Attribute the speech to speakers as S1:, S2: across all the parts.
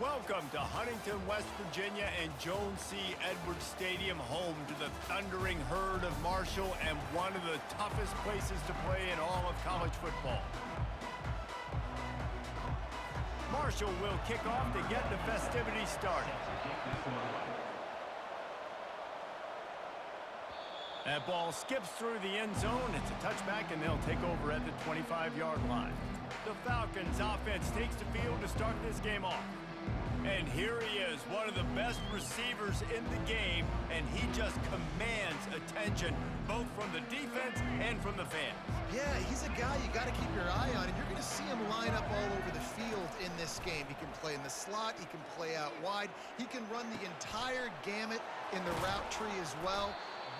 S1: Welcome to Huntington, West Virginia and Joan C. Edwards Stadium, home to the thundering herd of Marshall and one of the toughest places to play in all of college football. Marshall will kick off to get the festivities started. That ball skips through the end zone. It's a touchback, and they'll take over at the 25-yard line. The Falcons' offense takes the field to start this game off. And here he is, one of the best receivers in the game, and he just commands attention, both from the defense and from the fans.
S2: Yeah, he's a guy you got to keep your eye on, and you're going to see him line up all over the field in this game. He can play in the slot, he can play out wide, he can run the entire gamut in the route tree as well.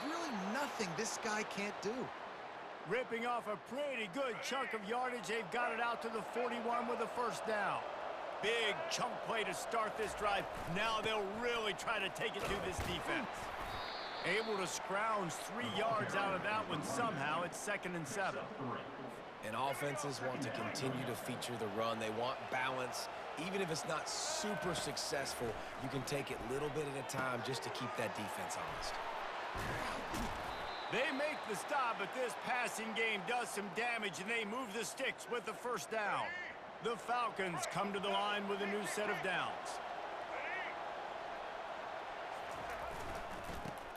S2: Really nothing this guy can't do.
S1: Ripping off a pretty good chunk of yardage, they've got it out to the 41 with a first down. Big chunk play to start this drive. Now they'll really try to take it to this defense. Able to scrounge 3 yards out of that one somehow. It's 2nd and 7.
S3: And offenses want to continue to feature the run. They want balance. Even if it's not super successful, you can take it little bit at a time just to keep that defense honest.
S1: They make the stop, but this passing game does some damage, and they move the sticks with the first down. The Falcons come to the line with a new set of downs.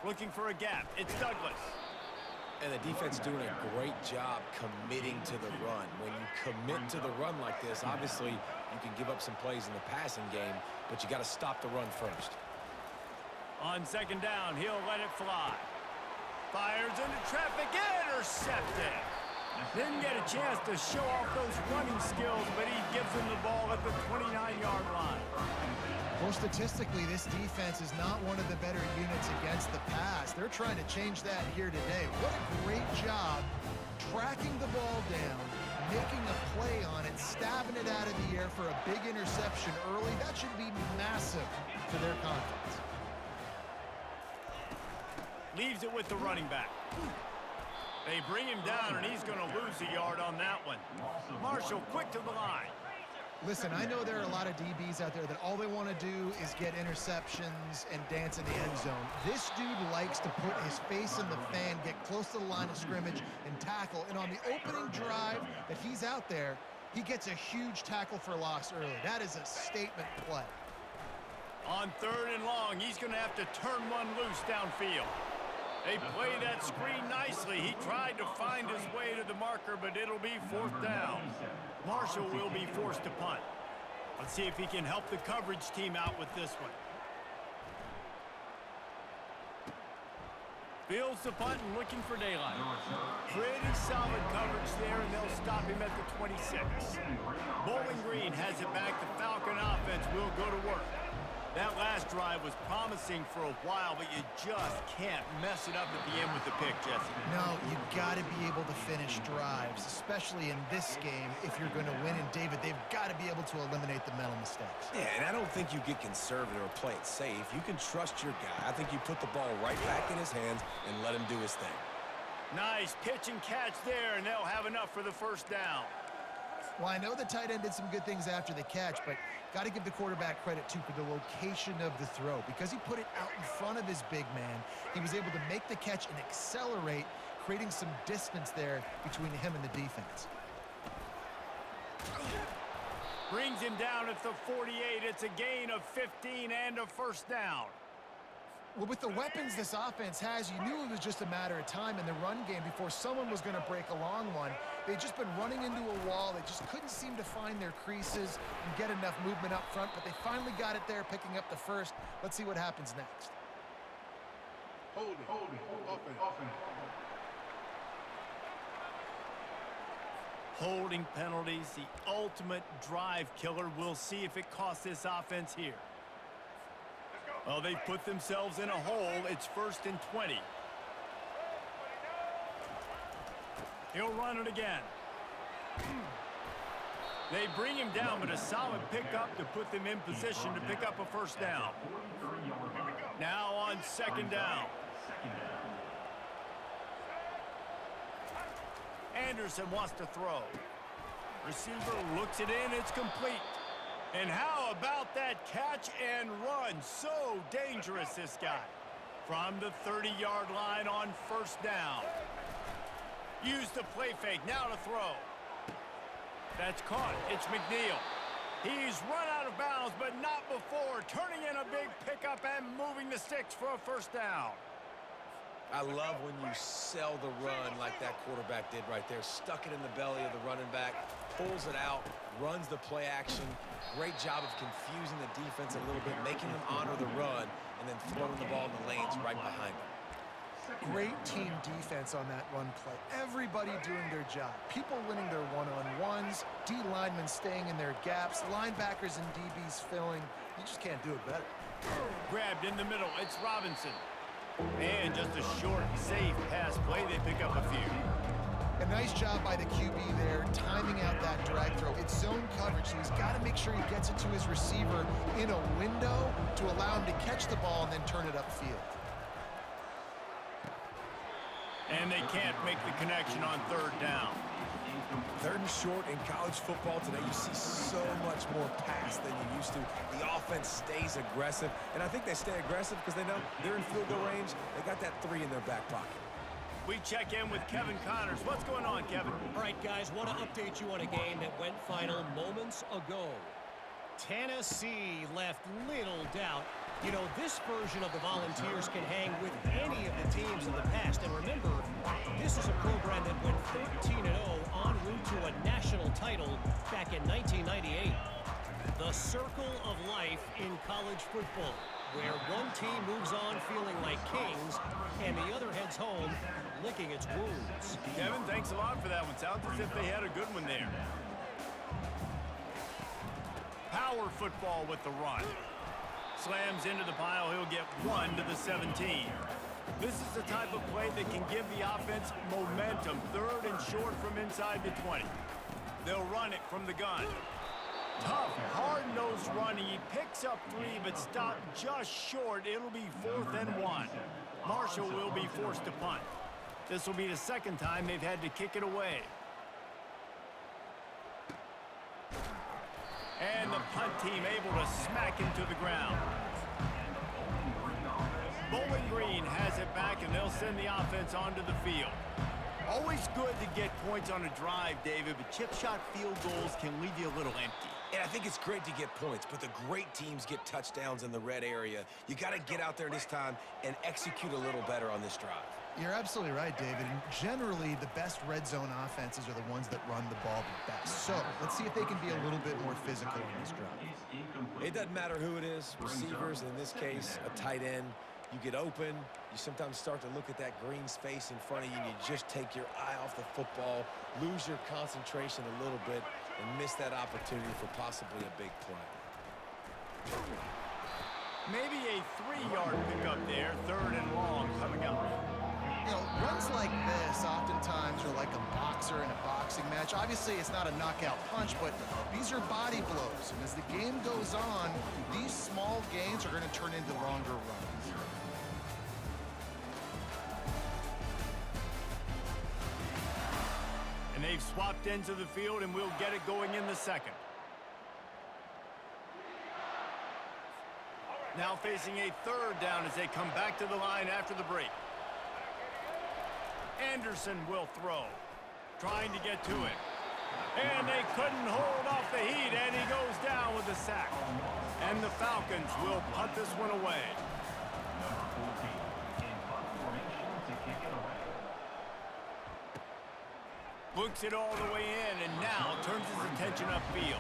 S1: Looking for a gap. It's Douglas.
S3: And the defense doing a great job committing to the run. When you commit to the run like this, obviously you can give up some plays in the passing game, but you got to stop the run first.
S1: On 2nd down, he'll let it fly. Fires into traffic, intercepted. Didn't get a chance to show off those running skills, but he gives him the ball at the 29-yard line.
S2: Well, statistically, this defense is not one of the better units against the pass. They're trying to change that here today. What a great job tracking the ball down, making a play on it, stabbing it out of the air for a big interception early. That should be massive for their confidence.
S1: Leaves it with the running back. They bring him down, and he's going to lose a yard on that one. Marshall quick to the line.
S2: Listen, I know there are a lot of DBs out there that all they want to do is get interceptions and dance in the end zone. This dude likes to put his face in the fan, get close to the line of scrimmage, and tackle. And on the opening drive that he's out there, he gets a huge tackle for loss early. That is a statement play.
S1: On 3rd and long, he's going to have to turn one loose downfield. They play that screen nicely. He tried to find his way to the marker, but it'll be 4th down. Marshall will be forced to punt. Let's see if he can help the coverage team out with this one. Fields the punt and looking for daylight. Pretty solid coverage there, and they'll stop him at the 26. Bowling Green has it back. The Falcon offense will go to work. That last drive was promising for a while, but you just can't mess it up at the end with the pick, Jesse.
S2: No, you got to be able to finish drives, especially in this game if you're going to win. And, David, they've got to be able to eliminate the mental mistakes.
S3: Yeah, and I don't think you get conservative or play it safe. You can trust your guy. I think you put the ball right back in his hands and let him do his thing.
S1: Nice pitch and catch there, and they'll have enough for the first down.
S2: Well, I know the tight end did some good things after the catch, but got to give the quarterback credit, too, for the location of the throw. Because he put it out in front of his big man, he was able to make the catch and accelerate, creating some distance there between him and the defense.
S1: Brings him down at the 48. It's a gain of 15 and a first down.
S2: Well, with the weapons this offense has, you knew it was just a matter of time in the run game before someone was going to break a long one. They'd just been running into a wall. They just couldn't seem to find their creases and get enough movement up front, but they finally got it there, picking up the first. Let's see what happens next.
S4: Holding, offense.
S1: Holding penalties, the ultimate drive killer. We'll see if it costs this offense here. Well, they've put themselves in a hole. It's 1st and 20. He'll run it again. They bring him down, but a solid pickup to put them in position to pick up a first down. Now on 2nd down. Anderson wants to throw. Receiver looks it in. It's complete. And how about that catch and run? So dangerous, this guy. From the 30-yard line on first down. Use the play fake, now to throw. That's caught. It's McNeil. He's run out of bounds, but not before. Turning in a big pickup and moving the sticks for a first down.
S3: I love when you sell the run like that quarterback did right there. Stuck it in the belly of the running back, pulls it out, runs the play action. Great job of confusing the defense a little bit, making them honor the run, and then throwing the ball in the lanes right behind them.
S2: Great team defense on that run play. Everybody doing their job. People winning their one-on-ones, D linemen staying in their gaps, linebackers and DBs filling. You just can't do it better.
S1: Grabbed in the middle. It's Robinson. And just a short, safe pass play. They pick up a few.
S2: A nice job by the QB there, timing out that drag throw. It's zone coverage, so he's got to make sure he gets it to his receiver in a window to allow him to catch the ball and then turn it upfield.
S1: And they can't make the connection on third down.
S3: Third and short in college football today, you see so much more pass than you used to. The offense stays aggressive, and I think they stay aggressive because they know they're in field goal range. They got that 3 in their back pocket.
S1: We check in with Kevin Connors. What's going on, Kevin?
S5: All right, guys, want to update you on a game that went final moments ago. Tennessee left little doubt. You know, this version of the Volunteers can hang with any of the teams in the past. And remember, this is a program that went 13-0 en route to a national title back in 1998. The circle of life in college football, where one team moves on feeling like kings and the other heads home licking its wounds.
S1: Kevin, thanks a lot for that one. Sounds as if they had a good one there. Power football with the run. Slams into the pile. He'll get 1 to the 17. This is the type of play that can give the offense momentum. Third and short from inside the 20. They'll run it from the gun. Tough, hard-nosed running. He picks up 3, but stopped just short. It'll be 4th and 1. Marshall will be forced to punt. This will be the second time they've had to kick it away. And the punt team able to smack him to the ground. Bowling Green has it back, and they'll send the offense onto the field. Always good to get points on a drive, David, but chip shot field goals can leave you a little empty.
S3: And I think it's great to get points, but the great teams get touchdowns in the red area. You got to get out there this time and execute a little better on this drive.
S2: You're absolutely right, David. And generally, the best red zone offenses are the ones that run the ball the best. So let's see if they can be a little bit more physical in this drive.
S3: It doesn't matter who it is, receivers, in this case, a tight end. You get open, you sometimes start to look at that green space in front of you, and you just take your eye off the football, lose your concentration a little bit, and miss that opportunity for possibly a big play.
S1: Maybe a 3-yard pickup there, 3rd and long coming up.
S2: You know, runs like this oftentimes are like a boxer in a boxing match. Obviously, it's not a knockout punch, but these are body blows. And as the game goes on, these small gains are going to turn into longer runs.
S1: And they've swapped ends of the field, and we'll get it going in the second. Now facing a 3rd down as they come back to the line after the break. Anderson will throw, trying to get to it. And they couldn't hold off the heat, and he goes down with a sack. And the Falcons will punt this one away. Books it all the way in, and now turns his attention upfield.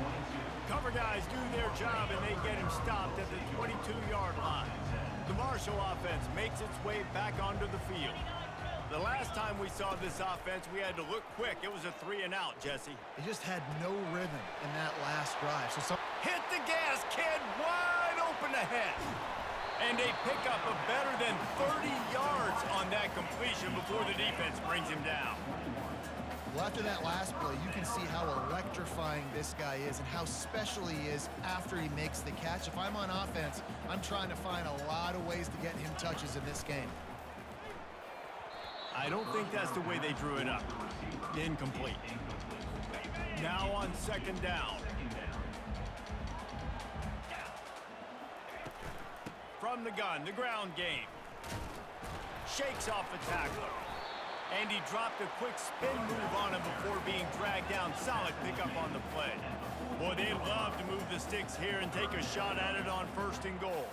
S1: Cover guys do their job, and they get him stopped at the 22-yard line. The Marshall offense makes its way back onto the field. The last time we saw this offense, we had to look quick. It was a 3-and-out, Jesse.
S2: They just had no rhythm in that last drive.
S1: Hit the gas, kid, wide open ahead. And they pick up a better than 30 yards on that completion before the defense brings him down.
S2: Well, after that last play, you can see how electrifying this guy is and how special he is after he makes the catch. If I'm on offense, I'm trying to find a lot of ways to get him touches in this game.
S1: I don't think that's the way they drew it up. Incomplete. Now on 2nd down. from the gun, the ground game. Shakes off the tackler. And he dropped a quick spin move on him before being dragged down. Solid pickup on the play. Boy, they love to move the sticks here and take a shot at it on 1st and goal.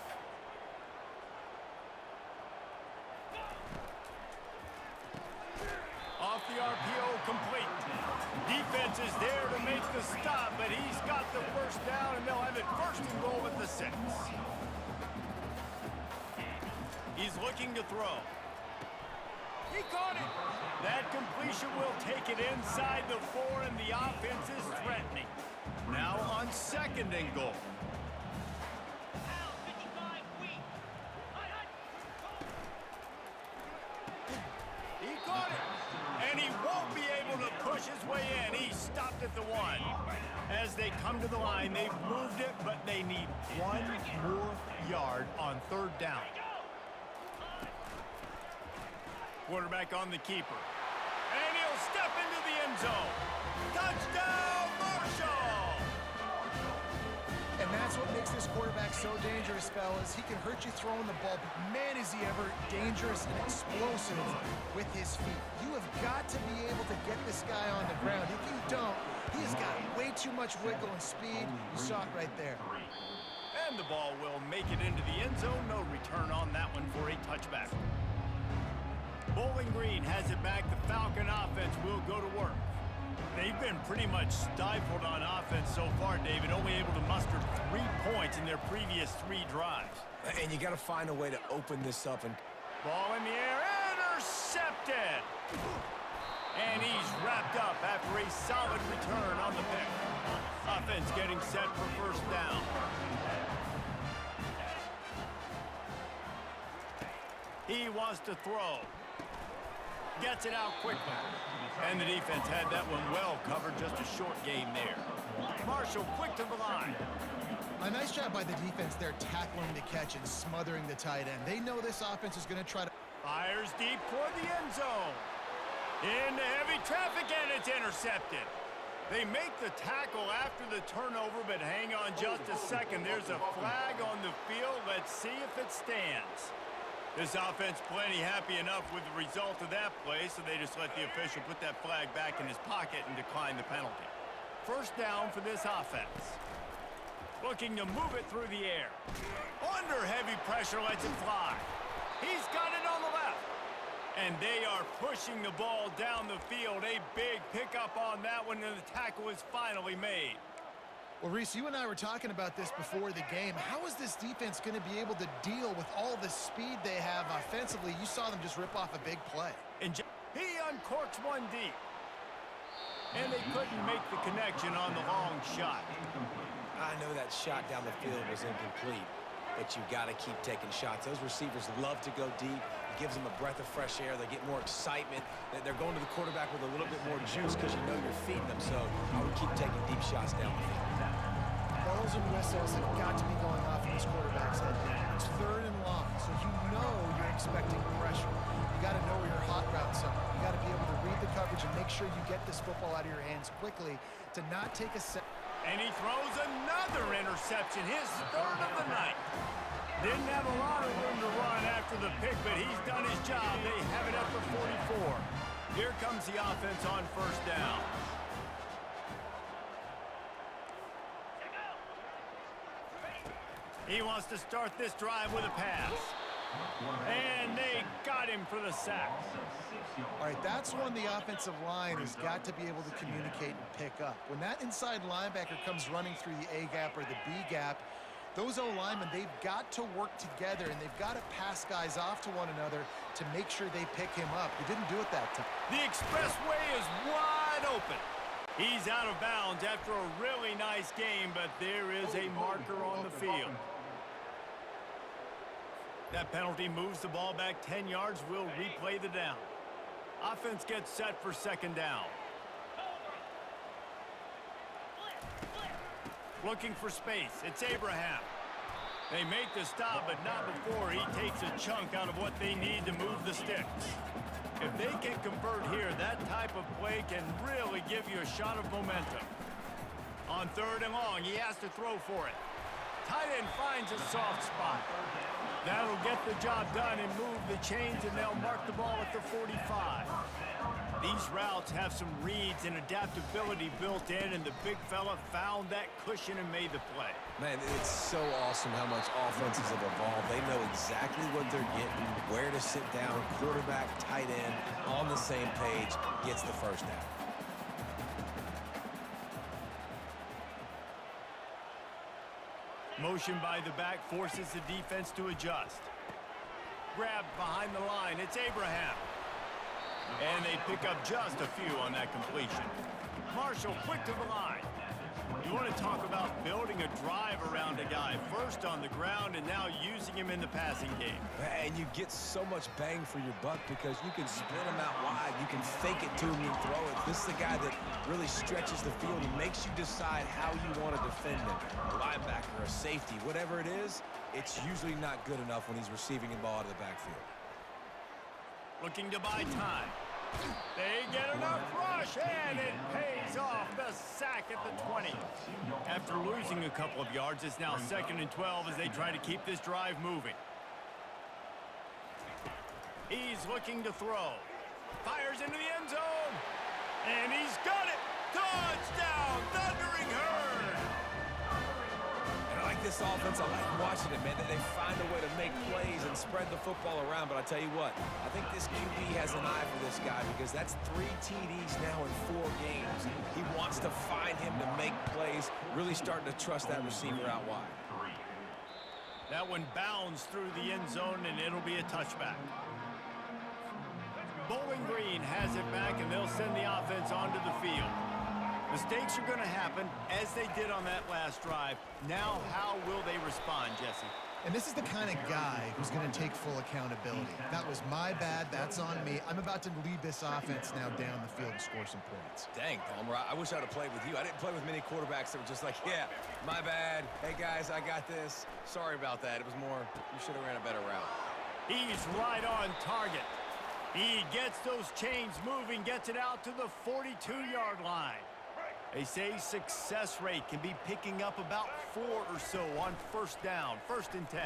S1: Off the RPO, complete. Defense is there to make the stop, but he's got the 1st down, and they'll have it 1st and goal at the 6. He's looking to throw. He caught it. That completion will take it inside the 4, and the offense is threatening. Now on 2nd and goal. He caught it. And he won't be able to push his way in. He stopped at the 1. As they come to the line, they've moved it, but they need 1 more yard on 3rd down. Quarterback on the keeper. And he'll step into the end zone. Touchdown, Marshall!
S2: And that's what makes this quarterback so dangerous, fellas. He can hurt you throwing the ball, but man, is he ever dangerous and explosive with his feet. You have got to be able to get this guy on the ground. If you don't, he has got way too much wiggle and speed. You saw it right there.
S1: And the ball will make it into the end zone. No return on that one for a touchback. Bowling Green has it back. The Falcon offense will go to work. They've been pretty much stifled on offense so far, David. Only able to muster 3 points in their previous 3 drives.
S3: And you got to find a way to open this up. And
S1: ball in the air, intercepted. And he's wrapped up after a solid return on the pick. Offense getting set for 1st down. He wants to throw. Gets it out quickly. And the defense had that one well covered. Just a short game there. Marshall quick to the line.
S2: A nice job by the defense there, tackling the catch and smothering the tight end. They know this offense is going to try to...
S1: Fires deep toward the end zone. Into heavy traffic, and it's intercepted. They make the tackle after the turnover, but hang on just a second. There's a flag on the field. Let's see if it stands. This offense plenty happy enough with the result of that play, so they just let the official put that flag back in his pocket and decline the penalty. 1st down for this offense. Looking to move it through the air. Under heavy pressure, lets it fly. He's got it on the left. And they are pushing the ball down the field. A big pickup on that one, and the tackle is finally made.
S2: Well, Reese, you and I were talking about this before the game. How is this defense going to be able to deal with all the speed they have offensively? You saw them just rip off a big play.
S1: And he uncorks one deep. And they couldn't make the connection on the long shot.
S3: I know that shot down the field was incomplete, but you got to keep taking shots. Those receivers love to go deep. It gives them a breath of fresh air. They get more excitement. They're going to the quarterback with a little bit more juice because you know you're feeding them. So I would keep taking deep shots down the field.
S2: Bells and whistles have got to be going off in this quarterback's head. It's 3rd and long, so you know you're expecting pressure. You got to know where your hot routes are. You got to be able to read the coverage and make sure you get this football out of your hands quickly to not take a set.
S1: And he throws another interception, his 3rd of the night. Didn't have a lot of room to run after the pick, but he's done his job. They have it at the 44. Here comes the offense on 1st down. He wants to start this drive with a pass. And they got him for the sack.
S2: All right, that's when the offensive line has got to be able to communicate and pick up. When that inside linebacker comes running through the A gap or the B gap, those O-linemen, they've got to work together, and they've got to pass guys off to one another to make sure they pick him up. They didn't do it that time.
S1: The expressway is wide open. He's out of bounds after a really nice game, but there is a marker on the field. That penalty moves the ball back 10 yards. We'll replay the down. Offense gets set for 2nd down. Looking for space. It's Abraham. They make the stop, but not before he takes a chunk out of what they need to move the sticks. If they can convert here, that type of play can really give you a shot of momentum. On 3rd and long, he has to throw for it. Tight end finds a soft spot. That'll get the job done and move the chains, and they'll mark the ball at the 45. These routes have some reads and adaptability built in, and the big fella found that cushion and made the play.
S3: Man, it's so awesome how much offenses have evolved. They know exactly what they're getting, where to sit down. Quarterback, tight end, on the same page, gets the first down.
S1: Motion by the back forces the defense to adjust. Grabbed behind the line, it's Abraham. And they pick up just a few on that completion. Marshall quick to the line. You want to talk about building a drive around a guy. First on the ground and now using him in the passing game.
S3: And you get so much bang for your buck because you can split him out wide. You can fake it to him and throw it. This is the guy that really stretches the field and makes you decide how you want to defend him. A linebacker, a safety, whatever it is, it's usually not good enough when he's receiving the ball out of the backfield.
S1: Looking to buy time. They get enough rush, and it pays off. The sack at the 20. After losing a couple of yards, it's now 2nd and 12 as they try to keep this drive moving. He's looking to throw. Fires into the end zone. And he's got it. Touchdown, Thundering Herd.
S3: And I like this offense. I like watching it, man. They find a way to make plays and spread the football around. But I tell you what, I think this QB has an eye for this guy because that's 3 TDs now in 4 games. He wants to find him to make plays, really starting to trust that receiver out wide.
S1: That one bounds through the end zone, and it'll be a touchback. Bowling Green has it back, and they'll send the offense onto the field. Mistakes are going to happen, as they did on that last drive. Now, how will they respond, Jesse?
S2: And this is the kind of guy who's going to take full accountability. That was my bad. That's on me. I'm about to lead this offense now down the field and score some points.
S3: Dang, Palmer, I wish I would have played with you. I didn't play with many quarterbacks that were just like, yeah, my bad. Hey, guys, I got this. Sorry about that. It was more, you should have ran a better route.
S1: He's right on target. He gets those chains moving, gets it out to the 42-yard line. They say success rate can be picking up about 4 or so on first down, 1st and 10.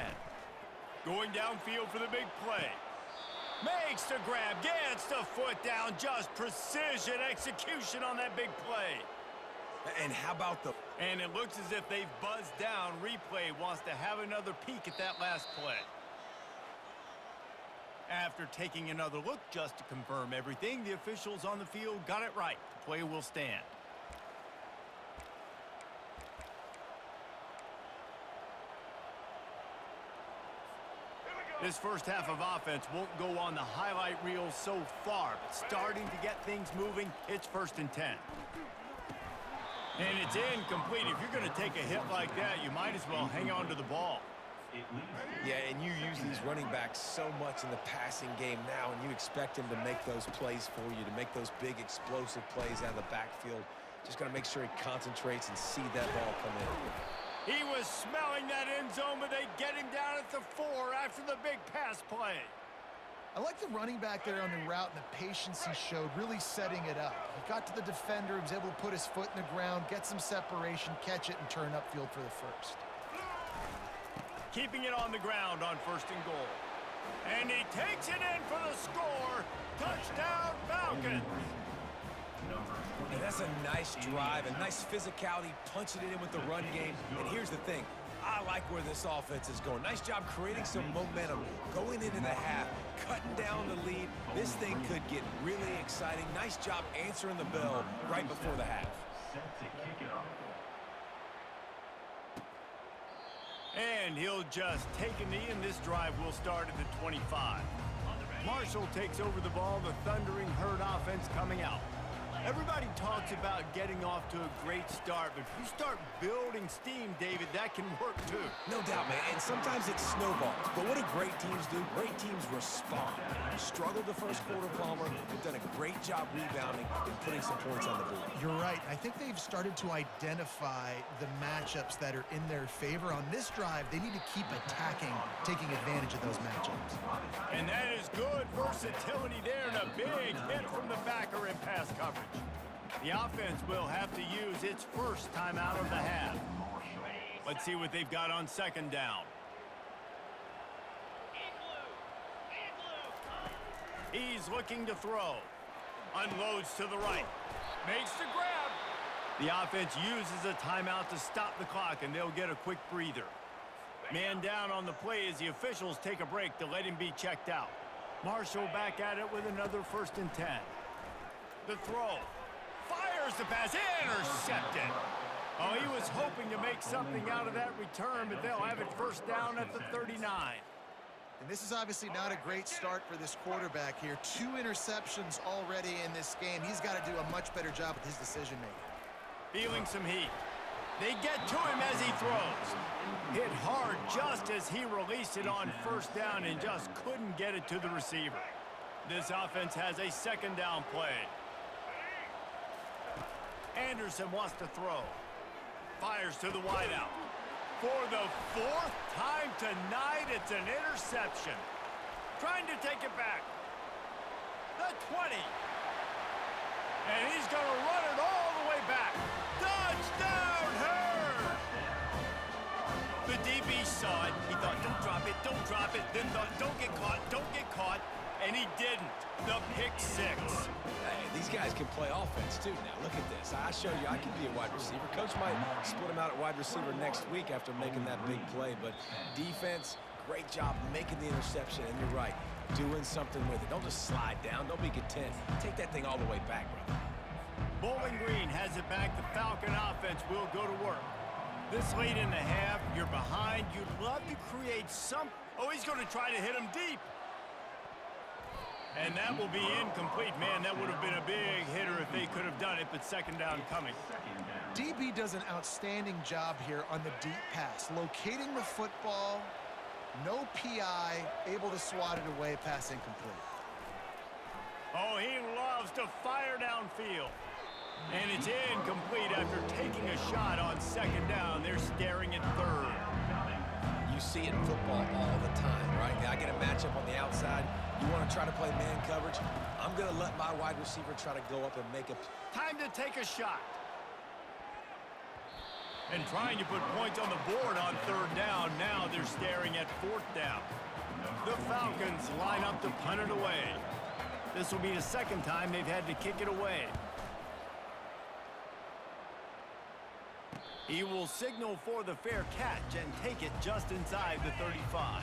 S1: Going downfield for the big play. Makes the grab, gets the foot down, just precision execution on that big play.
S3: And how about the...
S1: And it looks as if they've buzzed down. Replay wants to have another peek at that last play. After taking another look just to confirm everything, the officials on the field got it right. The play will stand. This first half of offense won't go on the highlight reel so far, but starting to get things moving, it's 1st and 10. And it's incomplete. If you're going to take a hit like that, you might as well hang on to the ball.
S3: Yeah, and you use these running backs so much in the passing game now, and you expect him to make those plays for you, to make those big explosive plays out of the backfield. Just got to make sure he concentrates and see that ball come in.
S1: He was smelling that end zone, but they get him down at the 4 after the big pass play.
S2: I like the running back there on the route and the patience he showed, really setting it up. He got to the defender, he was able to put his foot in the ground, get some separation, catch it, and turn upfield for the first.
S1: Keeping it on the ground on 1st and goal. And he takes it in for the score. Touchdown, Falcons.
S3: And that's a nice drive, a nice physicality, punching it in with the run game. And here's the thing. I like where this offense is going. Nice job creating some momentum, going into the half, cutting down the lead. This thing could get really exciting. Nice job answering the bell right before the half.
S1: And he'll just take a knee, and this drive will start at the 25. Marshall takes over the ball, the Thundering Herd offense coming out. Everybody talks about getting off to a great start, but if you start building steam, David, that can work too.
S3: No doubt, man, and sometimes it snowballs. But what do great teams do? Great teams respond. Struggled the first quarter, Palmer. They've done a great job rebounding and putting some points on the board.
S2: You're right. I think they've started to identify the matchups that are in their favor. On this drive, they need to keep attacking, taking advantage of those matchups.
S1: And that is good versatility there, and a big hit from the backer in pass coverage. The offense will have to use its first timeout of the half. Let's see what they've got on second down. He's looking to throw. Unloads to the right. Makes the grab. The offense uses a timeout to stop the clock, and they'll get a quick breather. Man down on the play as the officials take a break to let him be checked out. Marshall back at it with another 1st and 10. The throw. Fires the pass. Intercepted. Oh, he was hoping to make something out of that return, but they'll have it 1st down at the 39.
S2: And this is obviously not a great start for this quarterback here. 2 interceptions already in this game. He's got to do a much better job with his decision-making.
S1: Feeling some heat. They get to him as he throws. Hit hard just as he released it on 1st down and just couldn't get it to the receiver. This offense has a 2nd down play. Anderson wants to throw. Fires to the wideout. For the 4th time tonight, it's an interception. Trying to take it back. The 20. And he's going to run it all the way back. Touchdown, Hurd! The DB saw it. He thought, don't drop it, don't drop it. Then thought, don't get caught, don't get caught. And he didn't. The pick 6.
S3: Hey, these guys can play offense, too. Now, look at this. I show you I can be a wide receiver. Coach might split him out at wide receiver next week after making that big play. But defense, great job making the interception. And you're right, doing something with it. Don't just slide down. Don't be content. Take that thing all the way back, brother.
S1: Bowling Green has it back. The Falcon offense will go to work. This late in the half, you're behind. You'd love to create some... Oh, he's going to try to hit him deep. And that will be incomplete. Man, that would have been a big hitter if they could have done it, but 2nd down coming.
S2: DB does an outstanding job here on the deep pass. Locating the football, no PI, able to swat it away, pass incomplete.
S1: Oh, he loves to fire downfield. And it's incomplete after taking a shot on 2nd down. They're staring at 3rd.
S3: You see it in football all the time, right? I get a matchup on the outside. You want to try to play man coverage? I'm going to let my wide receiver try to go up and make a...
S1: Time to take a shot. And trying to put points on the board on 3rd down. Now they're staring at 4th down. The Falcons line up to punt it away. This will be the 2nd time they've had to kick it away. He will signal for the fair catch and take it just inside the 35.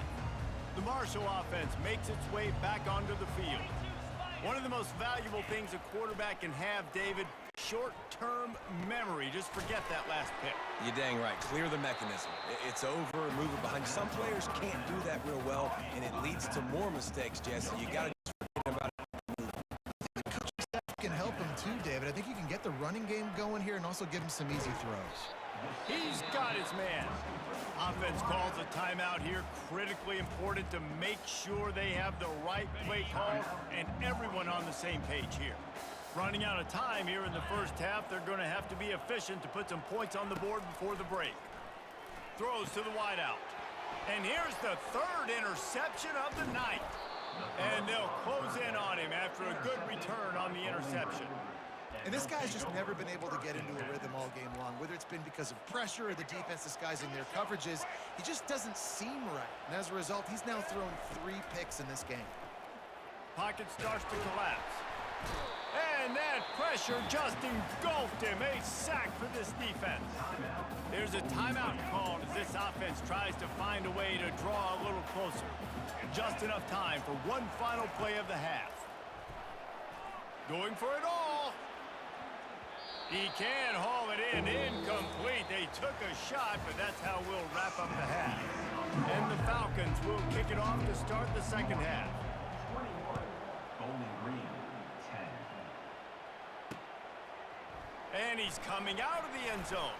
S1: The Marshall offense makes its way back onto the field. One of the most valuable things a quarterback can have, David, short-term memory. Just forget that last pick.
S3: You're dang right. Clear the mechanism. It's over and move it behind. Some players can't do that real well, and it leads to more mistakes, Jesse. You got to just forget about it.
S2: I think the coaching staff can help him too, David. I think you can get the running game going here and also give him some easy throws.
S1: He's got his man. Offense calls a timeout here. Critically important to make sure they have the right play call and everyone on the same page here. Running out of time here in the 1st half, they're going to have to be efficient to put some points on the board before the break. Throws to the wideout. And here's the 3rd interception of the night. And they'll close in on him after a good return on the interception.
S2: And this guy's just never been able to get into a rhythm all game long, whether it's been because of pressure or the defense disguising their coverages. He just doesn't seem right. And as a result, he's now thrown 3 picks in this game.
S1: Pocket starts to collapse. And that pressure just engulfed him. A sack for this defense. There's a timeout called as this offense tries to find a way to draw a little closer. Just enough time for one final play of the half. Going for it all. He can haul it in. Incomplete. They took a shot, but that's how we'll wrap up the half. And the Falcons will kick it off to start the 2nd half.
S6: 21, Bowling Green, 10.
S1: And he's coming out of the end zone.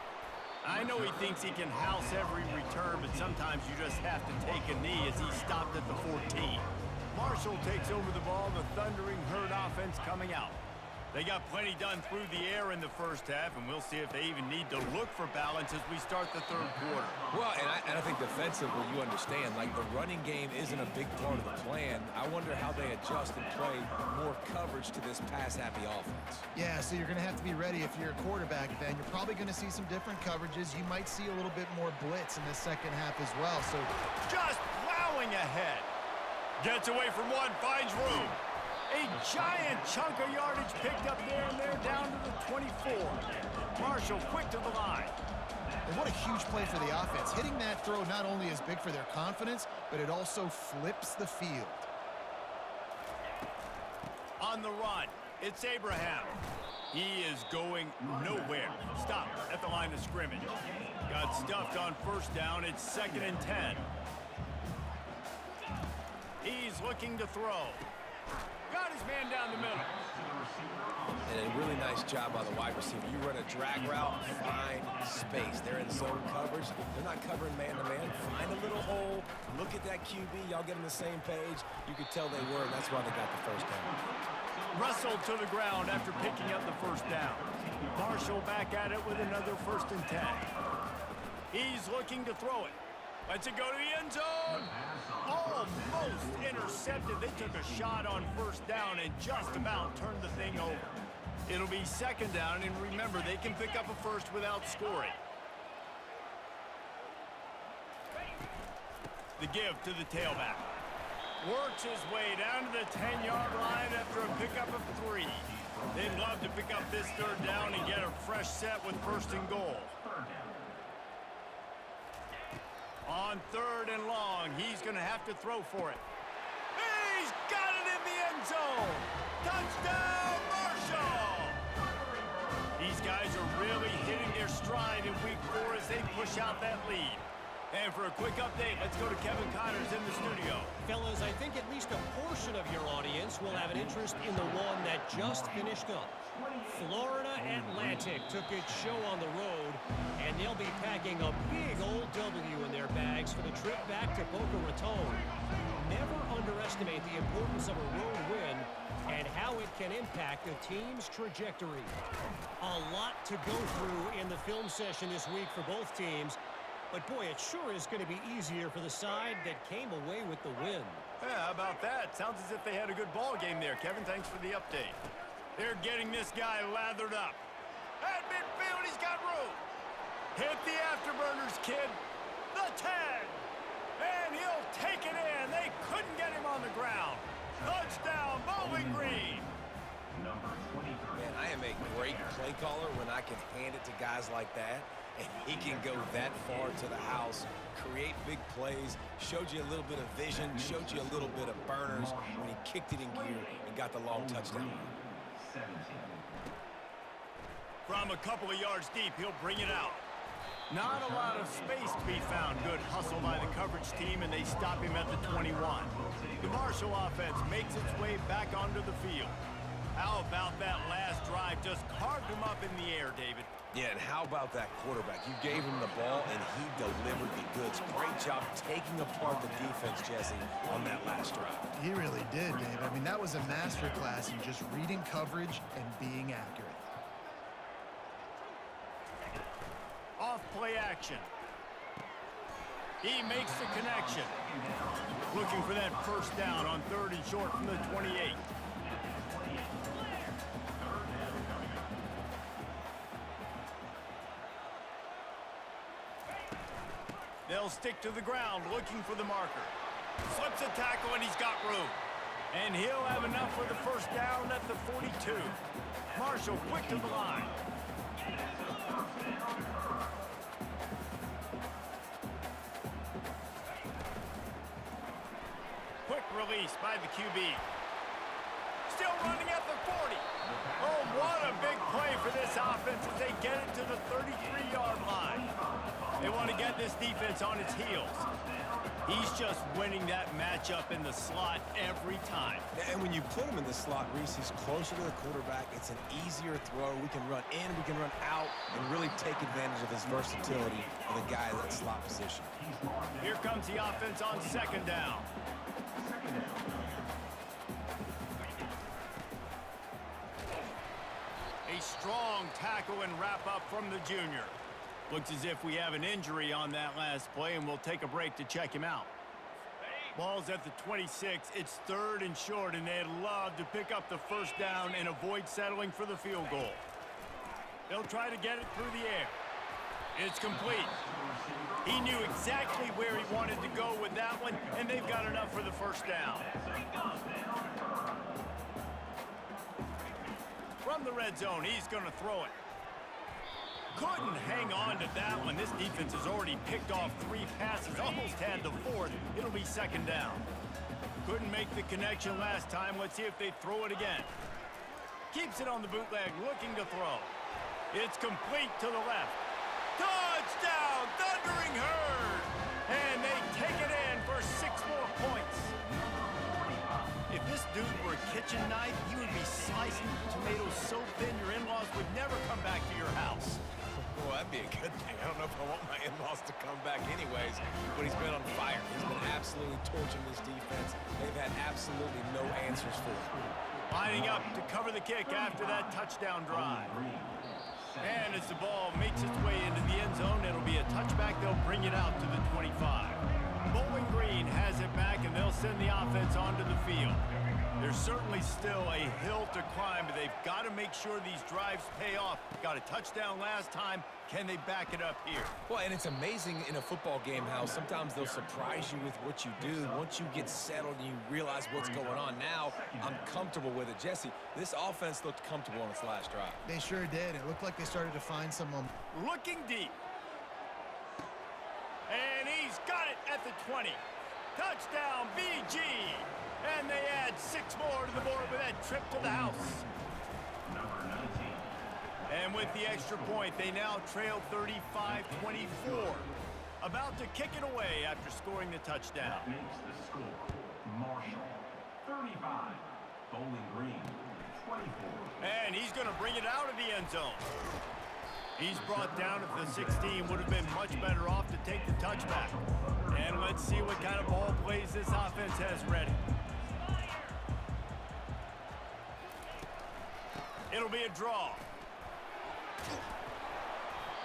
S1: I know he thinks he can house every return, but sometimes you just have to take a knee as he stopped at the 14. Marshall takes over the ball. The thundering Herd offense coming out. They got plenty done through the air in the first half, and we'll see if they even need to look for balance as we start the third quarter.
S3: Well, and I think defensively, you understand, like the running game isn't a big part of the plan. I wonder how they adjust and play more coverage to this pass-happy offense.
S2: Yeah, so you're going to have to be ready if you're a quarterback, Ben. You're probably going to see some different coverages. You might see a little bit more blitz in the second half as well. So
S1: just plowing ahead. Gets away from one, finds room. A giant chunk of yardage picked up there, and they're down to the 24. Marshall quick to the line.
S2: And what a huge play for the offense. Hitting that throw not only is big for their confidence, but it also flips the field.
S1: On the run, it's Abraham. He is going nowhere. Stop at the line of scrimmage. Got stuffed on first down. It's 2nd and 10. He's looking to throw. Got his man down the middle.
S3: And a really nice job by the wide receiver. You run a drag route, find space. They're in zone coverage. They're not covering man-to-man. Find a little hole. Look at that QB. Y'all get on the same page. You could tell they were, and that's why they got the first down.
S1: Russell to the ground after picking up the first down. Marshall back at it with another 1st and 10. He's looking to throw it. Lets it go to the end zone. Almost intercepted. They took a shot on first down and just about turned the thing over. It'll be 2nd down, and remember, they can pick up a first without scoring. The give to the tailback. Works his way down to the 10-yard line after a pickup of 3. They'd love to pick up this 3rd down and get a fresh set with 1st and goal. On 3rd and long, he's going to have to throw for it. He's got it in the end zone. Touchdown, Marshall! These guys are really hitting their stride in week 4 as they push out that lead. And for a quick update, let's go to Kevin Connors in the studio.
S5: Fellas, I think at least a portion of your audience will have an interest in the one that just finished up. Florida Atlantic took its show on the road, and they'll be packing a big old W in their bags for the trip back to Boca Raton. Never underestimate the importance of a road win and how it can impact a team's trajectory. A lot to go through in the film session this week for both teams, but boy, it sure is going to be easier for the side that came away with the win.
S1: Yeah, how about that? Sounds as if they had a good ball game there. Kevin, thanks for the update. They're getting this guy lathered up. At midfield, he's got room. Hit the afterburners, kid. The 10. And he'll take it in. They couldn't get him on the ground. Touchdown, Bowling Green.
S3: Man, I am a great play caller when I can hand it to guys like that. And he can go that far to the house, create big plays, showed you a little bit of vision, showed you a little bit of burners when he kicked it in gear and got the long touchdown.
S1: From a couple of yards deep, he'll bring it out. Not a lot of space to be found. Good hustle by the coverage team, and they stop him at the 21. The Marshall offense makes its way back onto the field. How about that last drive? Just carved him up in the air, David.
S3: Yeah, and how about that quarterback? You gave him the ball, and he delivered the goods. Great job taking apart the defense, Jesse, on that last drive.
S2: He really did, Dave. I mean, that was a masterclass in just reading coverage and being accurate.
S1: Off play action. He makes the connection. Looking for that first down on 3rd and short from the 28. They'll stick to the ground looking for the marker. Slips a tackle and he's got room. And he'll have enough for the first down at the 42. Marshall quick to the line. Quick release by the QB. Still running at the 40. Oh, what a big play for this offense as they get it to the 33-yard line. They want to get this defense on its heels. He's just winning that matchup in the slot every time.
S3: And when you put him in the slot, Reese, he's closer to the quarterback. It's an easier throw. We can run in, we can run out, and really take advantage of his versatility of the guy in that slot position.
S1: Here comes the offense on 2nd down. strong tackle and wrap up from the junior. Looks as if we have an injury on that last play, and we'll take a break to check him out. Ball's at the 26. It's 3rd and short, and they'd love to pick up the first down and avoid settling for the field goal. They'll try to get it through the air. It's complete. He knew exactly where he wanted to go with that one, and they've got enough for the first down. From the red zone, he's going to throw it. Couldn't hang on to that one. This defense has already picked off 3 passes, almost had the 4th. It'll be 2nd down. Couldn't make the connection last time. Let's see if they throw it again. Keeps it on the bootleg, looking to throw. It's complete to the left. Touchdown, Thundering Herd! And they take it in for 6 more points. If this dude were a kitchen knife, he would be slicing tomatoes so thin your in-laws would never come back to your house.
S3: Well, that'd be a good thing. I don't know if I want my in-laws to come back anyways, but he's been on fire. He's been absolutely torching this defense. They've had absolutely no answers for him.
S1: Lining up to cover the kick after that touchdown drive. And as the ball makes its way into the end zone, it'll be a touchback. They'll bring it out to the 25. Bowling Green has it back, and they'll send the offense onto the field. There's certainly still a hill to climb, but they've got to make sure these drives pay off. Got a touchdown last time. Can they back it up here?
S3: Well, and it's amazing in a football game how sometimes they'll surprise you with what you do. Once you get settled and you realize what's going on, now I'm comfortable with it. Jesse, this offense looked comfortable on its last drive.
S2: They sure did. It looked like they started to find some momentum.
S1: Looking deep. And he's got it at the 20. Touchdown, BG. And they add 6 more to the board with that trip to the house.
S6: Number 19.
S1: And with the extra point, they now trail 35-24. About to kick it away after scoring the touchdown.
S6: That makes the score Marshall 35, Bowling Green 24.
S1: And he's going to bring it out of the end zone. He's brought down at the 16. Would have been much better off to take the touchback. And let's see what kind of ball plays this offense has ready. It'll be a draw.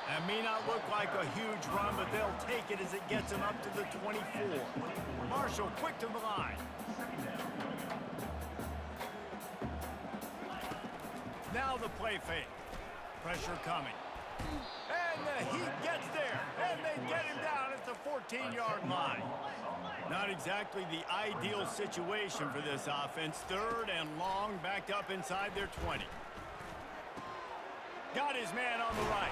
S1: That may not look like a huge run, but they'll take it as it gets them up to the 24. Marshall quick to the line. Now the play fake. Pressure coming. And the Heat gets there, and they get him down at the 14-yard line. Not exactly the ideal situation for this offense. 3rd and long, backed up inside their 20. Got his man on the right.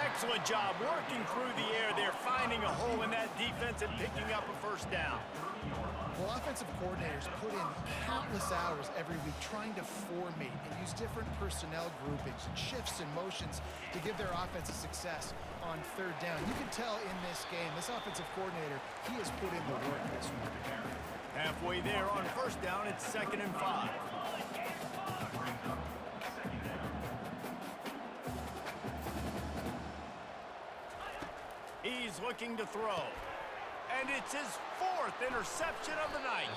S1: Excellent job working through the air. They're finding a hole in that defense and picking up a first down.
S2: Well, offensive coordinators put in countless hours every week trying to formate and use different personnel groupings and shifts and motions to give their offense a success on 3rd down. You can tell in this game, this offensive coordinator, he has put in the work this week.
S1: Halfway there on 1st down, it's 2nd and 5. He's looking to throw. And it's his 4th interception of the night.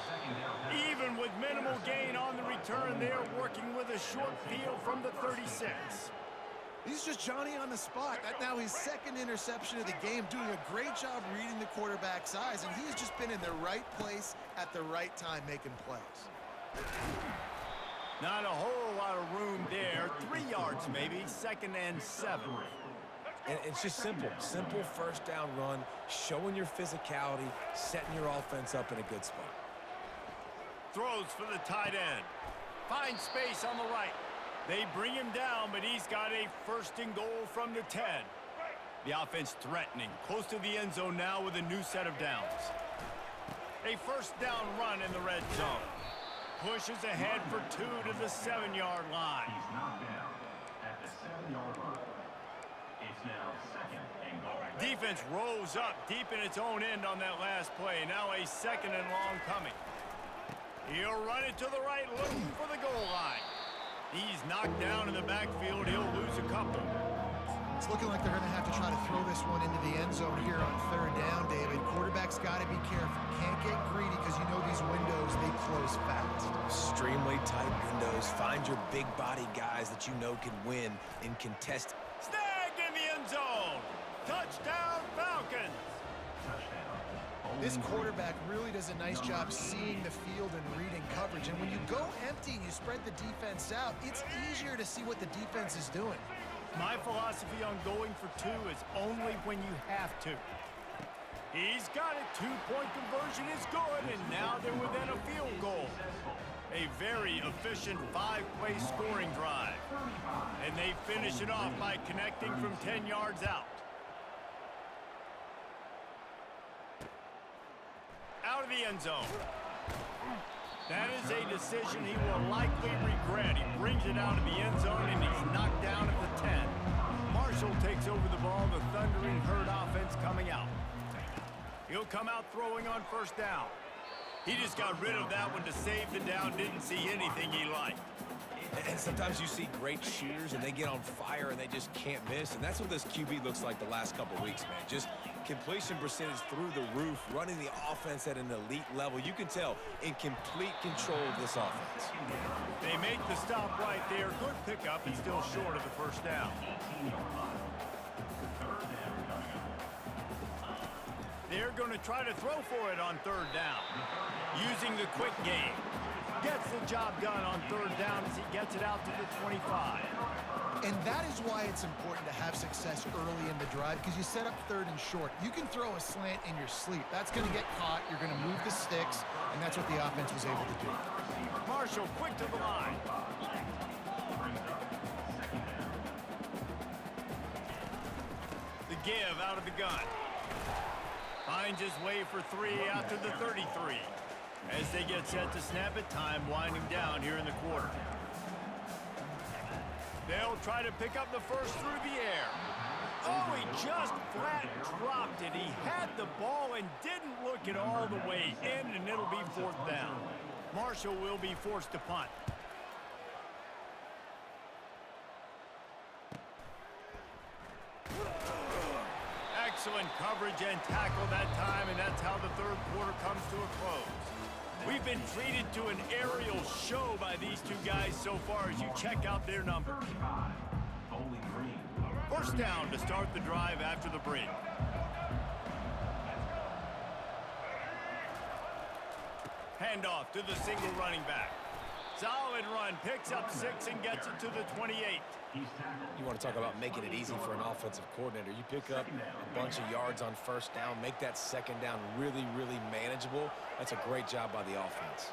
S1: Even with minimal gain on the return, they're working with a short field from the 36.
S2: He's just Johnny on the spot. That's now his 2nd interception of the game, doing a great job reading the quarterback's eyes, and he's just been in the right place at the right time making plays.
S1: Not a whole lot of room there. 3 yards maybe, 2nd and 7.
S3: And it's just simple 1st down run, showing your physicality, setting your offense up in a good spot.
S1: Throws for the tight end. Finds space on the right. They bring him down, but he's got a 1st and goal from the 10. The offense threatening, close to the end zone now with a new set of downs. A 1st down run in the red zone. Pushes ahead for 2 to the 7-yard line.
S6: He's knocked down at the 7-yard line. It's now 2nd and goal.
S1: Defense rose up deep in its own end on that last play. Now a 2nd and long coming. He'll run it to the right, looking for the goal line. He's knocked down in the backfield. He'll lose a couple.
S2: It's looking like they're going to have to try to throw this one into the end zone here on 3rd down, David. Quarterback's got to be careful. Can't get greedy because you know these windows, they close fast.
S3: Extremely tight windows. Find your big body guys that you know can win in contested.
S1: Snagged in the end zone. Touchdown, Falcons.
S2: This quarterback really does a nice job seeing the field and reading coverage. And when you go empty and you spread the defense out, it's easier to see what the defense is doing.
S1: My philosophy on going for two is only when you have to. He's got it. Two-point conversion is good, and now they're within a field goal. A very efficient five-play scoring drive. And they finish it off by connecting from 10 yards out. Out of the end zone. That is a decision he will likely regret. He brings it out of the end zone, and he's knocked down at the 10. Marshall takes over the ball. The Thundering Herd offense coming out. He'll come out throwing on first down. He just got rid of that one to save the down. Didn't see anything he liked.
S3: And sometimes you see great shooters, and they get on fire, and they just can't miss. And that's what this QB looks like the last couple weeks, man. Just completion percentage through the roof, running the offense at an elite level. You can tell in complete control of this offense.
S1: They make the stop right there. Good pickup and still short of the first down. They're going to try to throw for it on third down. Using the quick game. Gets the job done on third down as he gets it out to the 25.
S2: And that is why it's important to have success early in the drive, because you set up third and short. You can throw a slant in your sleep. That's going to get caught. You're going to move the sticks, and that's what the offense was able to do.
S1: Marshall quick to the line. The give out of the gun. Finds his way for three after the 33. As they get set to snap it, time winding down here in the quarter. They'll try to pick up the first through the air. Oh, he just flat dropped it. He had the ball and didn't look it all the way in, and it'll be fourth down. Marshall will be forced to punt. Excellent coverage and tackle that time, and that's how the third quarter comes to a close. We've been treated to an aerial show by these two guys so far as you check out their numbers. First down to start the drive after the break. Handoff to the single running back. Solid run, picks up 6 and gets it to the 28.
S3: You want to talk about making it easy for an offensive coordinator. You pick up a bunch of yards on first down, make that second down really, really manageable. That's a great job by the offense.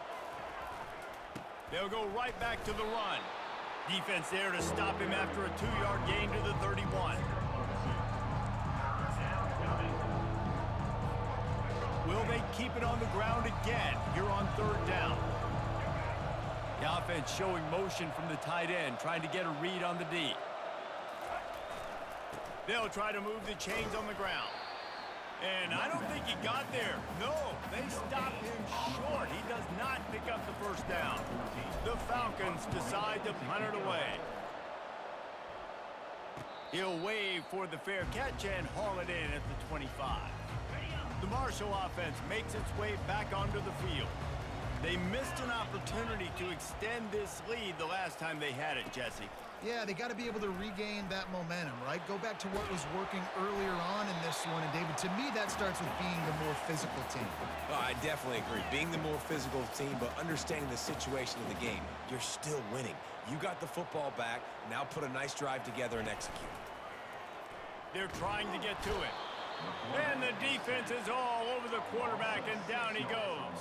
S1: They'll go right back to the run. Defense there to stop him after a 2-yard gain to the 31. Will they keep it on the ground again here on third down? The offense showing motion from the tight end, trying to get a read on the D. They'll try to move the chains on the ground. And I don't think he got there. No, they stopped him short. He does not pick up the first down. The Falcons decide to punt it away. He'll wave for the fair catch and haul it in at the 25. The Marshall offense makes its way back onto the field. They missed an opportunity to extend this lead the last time they had it, Jesse.
S2: Yeah, they got to be able to regain that momentum, right? Go back to what was working earlier on in this one. And, David, to me, that starts with being the more physical team.
S3: Oh, I definitely agree. Being the more physical team, but understanding the situation of the game. You're still winning. You got the football back. Now put a nice drive together and execute.
S1: They're trying to get to it. And the defense is all over the quarterback, and down he goes.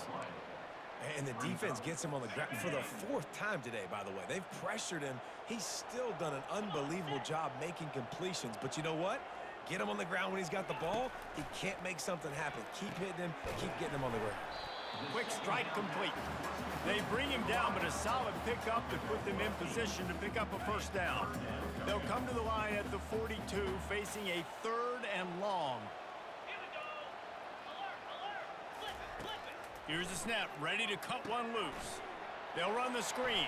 S3: And the defense gets him on the ground for the 4th time today, by the way. They've pressured him. He's still done an unbelievable job making completions. But you know what? Get him on the ground when he's got the ball. He can't make something happen. Keep hitting him. Keep getting him on the ground.
S1: Quick strike complete. They bring him down, but a solid pickup to put them in position to pick up a first down. They'll come to the line at the 42, facing a 3rd and long. Here's the snap, ready to cut one loose. They'll run the screen.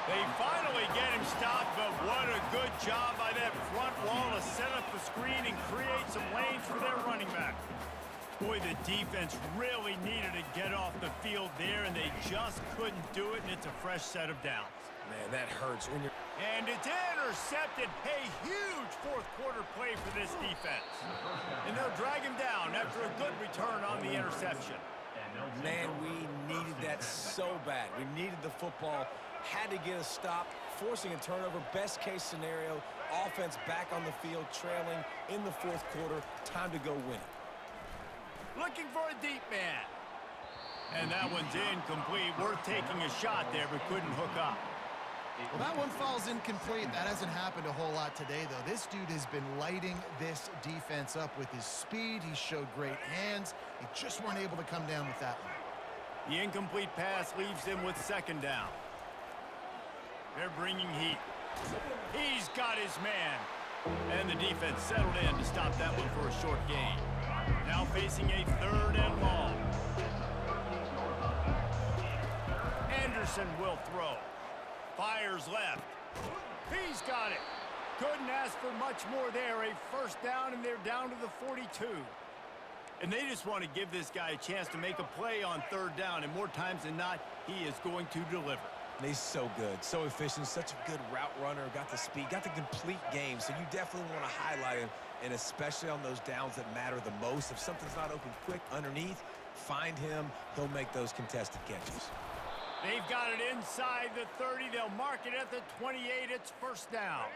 S1: They finally get him stopped, but what a good job by that front wall to set up the screen and create some lanes for their running back. Boy, the defense really needed to get off the field there, and they just couldn't do it, and it's a fresh set of downs.
S3: Man, that hurts when you're...
S1: And it's intercepted. A huge fourth-quarter play for this defense. And they'll drag him down after a good return on the interception.
S3: Man, we needed that so bad. We needed the football, had to get a stop, forcing a turnover. Best case scenario, offense back on the field, trailing in the fourth quarter. Time to go win it.
S1: Looking for a deep man. And that one's incomplete. Worth taking a shot there, but couldn't hook up.
S2: Well, that one falls incomplete. That hasn't happened a whole lot today, though. This dude has been lighting this defense up with his speed. He showed great hands. They just weren't able to come down with that one.
S1: The incomplete pass leaves them with second down. They're bringing heat. He's got his man. And the defense settled in to stop that one for a short gain. Now facing a third and long. Anderson will throw. Fires left. He's got it. Couldn't ask for much more there. A first down, and they're down to the 42. And they just want to give this guy a chance to make a play on third down, and more times than not, he is going to deliver.
S3: He's so good, so efficient, such a good route runner, got the speed, got the complete game, so you definitely want to highlight him, and especially on those downs that matter the most. If something's not open quick underneath, find him. He'll make those contested catches.
S1: They've got it inside the 30. They'll mark it at the 28. It's first down.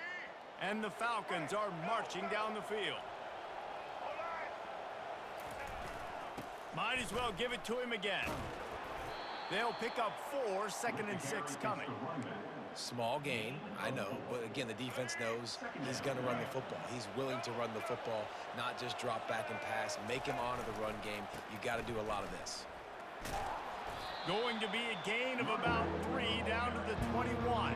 S1: And the Falcons are marching down the field. Might as well give it to him again. They'll pick up 4, 2nd and 6 coming.
S3: Small gain, I know, but again, the defense knows he's going to run the football. He's willing to run the football, not just drop back and pass, make him honor the run game. You got to do a lot of this.
S1: Going to be a gain of about 3 down to the 21.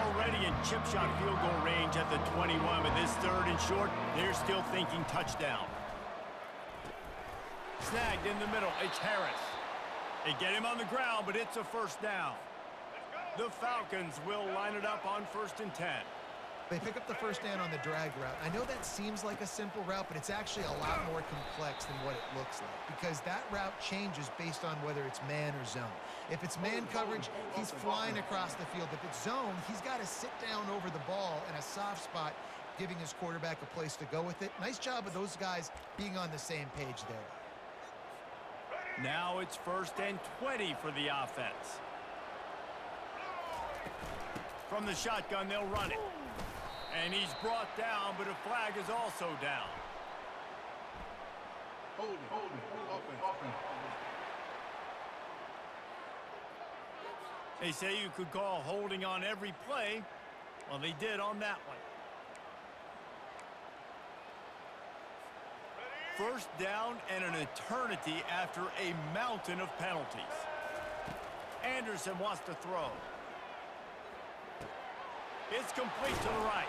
S1: Already in chip shot field goal range at the 21, but this third and short, they're still thinking touchdown. Snagged in the middle, it's Harris. They get him on the ground, but it's a first down. The Falcons will line it up on 1st and 10.
S2: They pick up the first down on the drag route. I know that seems like a simple route, but it's actually a lot more complex than what it looks like, because that route changes based on whether it's man or zone. If it's man coverage, he's flying across the field. If it's zone, he's got to sit down over the ball in a soft spot, giving his quarterback a place to go with it. Nice job of those guys being on the same page there.
S1: Now it's 1st and 20 for the offense. From the shotgun, they'll run it. And he's brought down, but a flag is also down.
S4: Holding, offense.
S1: They say you could call holding on every play. Well, they did on that one. First down and an eternity after a mountain of penalties. Anderson wants to throw. It's complete to the right.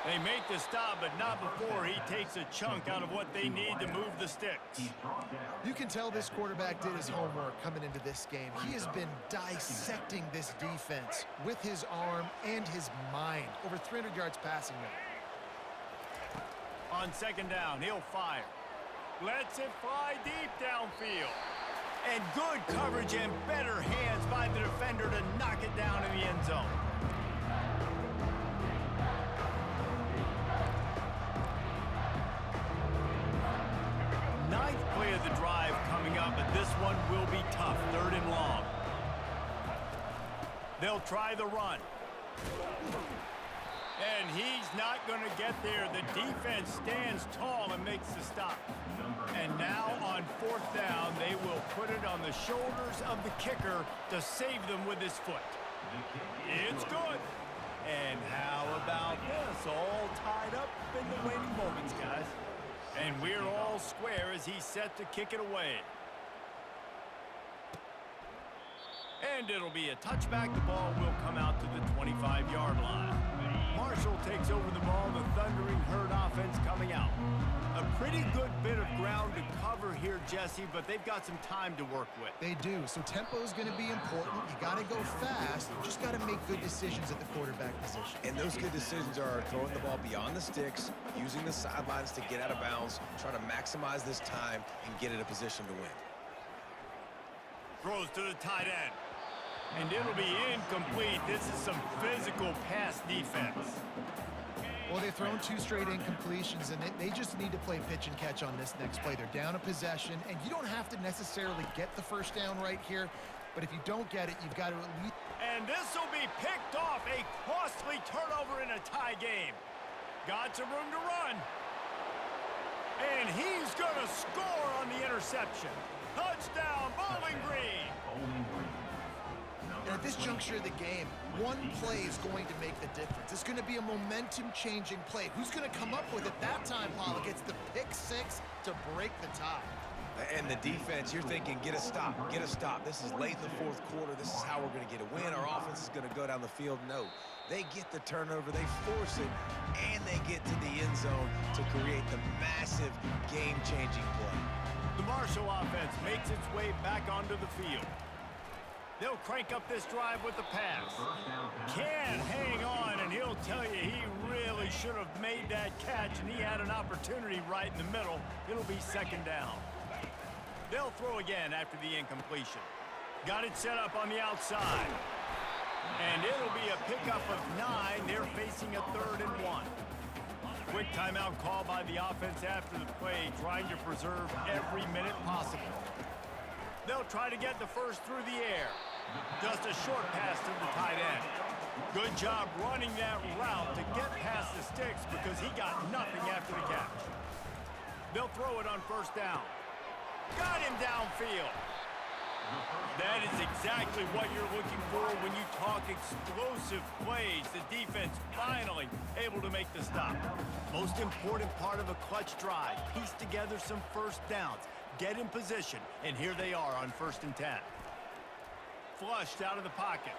S1: They make the stop, but not before he takes a chunk out of what they need to move the sticks.
S2: You can tell this quarterback did his homework coming into this game. He has been dissecting this defense with his arm and his mind. Over 300 yards passing now.
S1: On 2nd down, he'll fire. Lets it fly deep downfield. And good coverage and better hands by the defender to knock it down in the end zone. Ninth play of the drive coming up, but this one will be tough. 3rd and long. They'll try the run. And he's not going to get there. The defense stands tall and makes the stop. And now on 4th down, they will put it on the shoulders of the kicker to save them with his foot. It's good. And how about this? All tied up in the waiting moments, guys. And we're all square as he's set to kick it away. And it'll be a touchback. The ball will come out to the 25-yard line. Marshall takes over the ball. The thundering herd offense offense coming out. A pretty good bit of ground to cover here, Jesse, but they've got some time to work with.
S2: They do, so tempo is going to be important. You got to go fast. You just got to make good decisions at the quarterback position.
S3: And those good decisions are throwing the ball beyond the sticks, using the sidelines to get out of bounds, trying to maximize this time and get in a position to win.
S1: Throws to the tight end. And it'll be incomplete. This is some physical pass defense.
S2: Well, they've thrown 2 straight incompletions, and they just need to play pitch and catch on this next play. They're down a possession, and you don't have to necessarily get the first down right here, but if you don't get it, you've got to at least...
S1: And this will be picked off. A costly turnover in a tie game. Got some room to run. And he's going to score on the interception. Touchdown, Bowling Green.
S6: Bowling Green.
S2: And at this juncture of the game, one play is going to make the difference. It's going to be a momentum-changing play. Who's going to come up with it that time, Pollock? It's the pick 6 to break the tie.
S3: And the defense, you're thinking, get a stop, get a stop. This is late in the 4th quarter. This is how we're going to get a win. Our offense is going to go down the field. No, they get the turnover, they force it, and they get to the end zone to create the massive game-changing play.
S1: The Marshall offense makes its way back onto the field. They'll crank up this drive with the pass. Can't hang on, and he'll tell you he really should have made that catch, and he had an opportunity right in the middle. It'll be 2nd down. They'll throw again after the incompletion. Got it set up on the outside. And it'll be a pickup of 9. They're facing a 3rd and 1. Quick timeout call by the offense after the play, trying to preserve every minute possible. They'll try to get the first through the air. Just a short pass to the tight end. Good job running that route to get past the sticks because he got nothing after the catch. They'll throw it on 1st down. Got him downfield. That is exactly what you're looking for when you talk explosive plays. The defense finally able to make the stop. Most important part of a clutch drive. Piece together some 1st downs. Get in position, and here they are on 1st and 10. Flushed out of the pocket.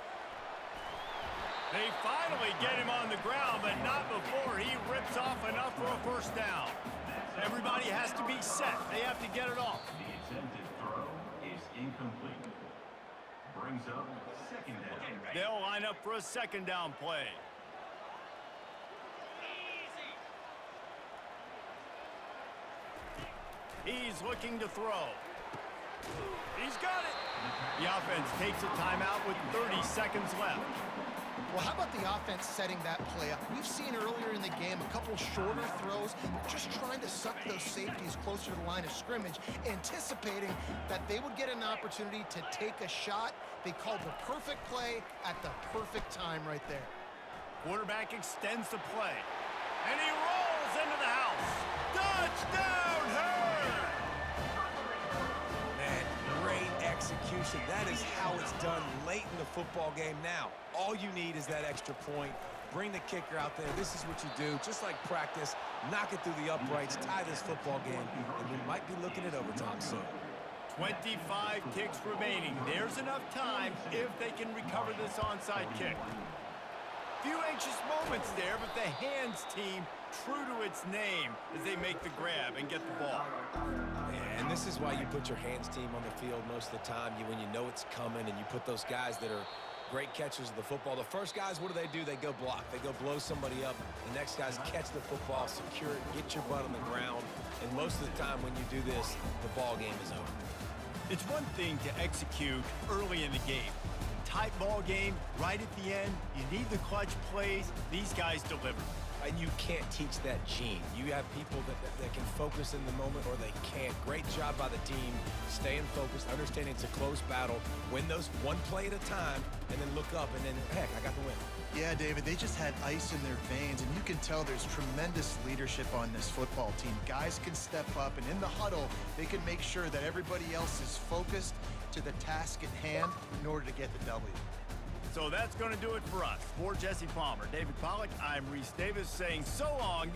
S1: They finally get him on the ground, but not before he rips off enough for a 1st down. Everybody has to be set. They have to get it off.
S6: The attempted throw is incomplete. Brings up 2nd down.
S1: They'll line up for a 2nd down play. He's looking to throw. He's got it. The offense takes a timeout with 30 seconds left.
S2: Well, how about the offense setting that play up? We've seen earlier in the game a couple shorter throws, just trying to suck those safeties closer to the line of scrimmage, anticipating that they would get an opportunity to take a shot. They called the perfect play at the perfect time right there.
S1: Quarterback extends the play, and he rolls into the house. Touchdown, Herd!
S3: Man, great execution. That is how it's done late in the football game now. All you need is that extra point. Bring the kicker out there. This is what you do. Just like practice, knock it through the uprights, tie this football game, and we might be looking at overtime soon.
S1: 25 kicks remaining. There's enough time if they can recover this onside kick. Few anxious moments there, but the hands team true to its name as they make the grab and get the ball.
S3: Yeah, and this is why you put your hands team on the field most of the time. When you know it's coming, and you put those guys that are great catchers of the football. The first guys, what do? They go block. They go blow somebody up. The next guys catch the football, secure it, get your butt on the ground. And most of the time when you do this, the ball game is over.
S1: It's one thing to execute early in the game. Tight ball game, right at the end, you need the clutch plays. These guys deliver.
S3: And you can't teach that gene. You have people that can focus in the moment or they can't. Great job by the team, staying focused, understanding it's a close battle, win those one play at a time, and then look up, and then, heck, I got the win.
S2: Yeah, David, they just had ice in their veins, and you can tell there's tremendous leadership on this football team. Guys can step up, and in the huddle, they can make sure that everybody else is focused to the task at hand in order to get the W.
S1: So that's going to do it for us. For Jesse Palmer, David Pollock, I'm Reese Davis saying so long.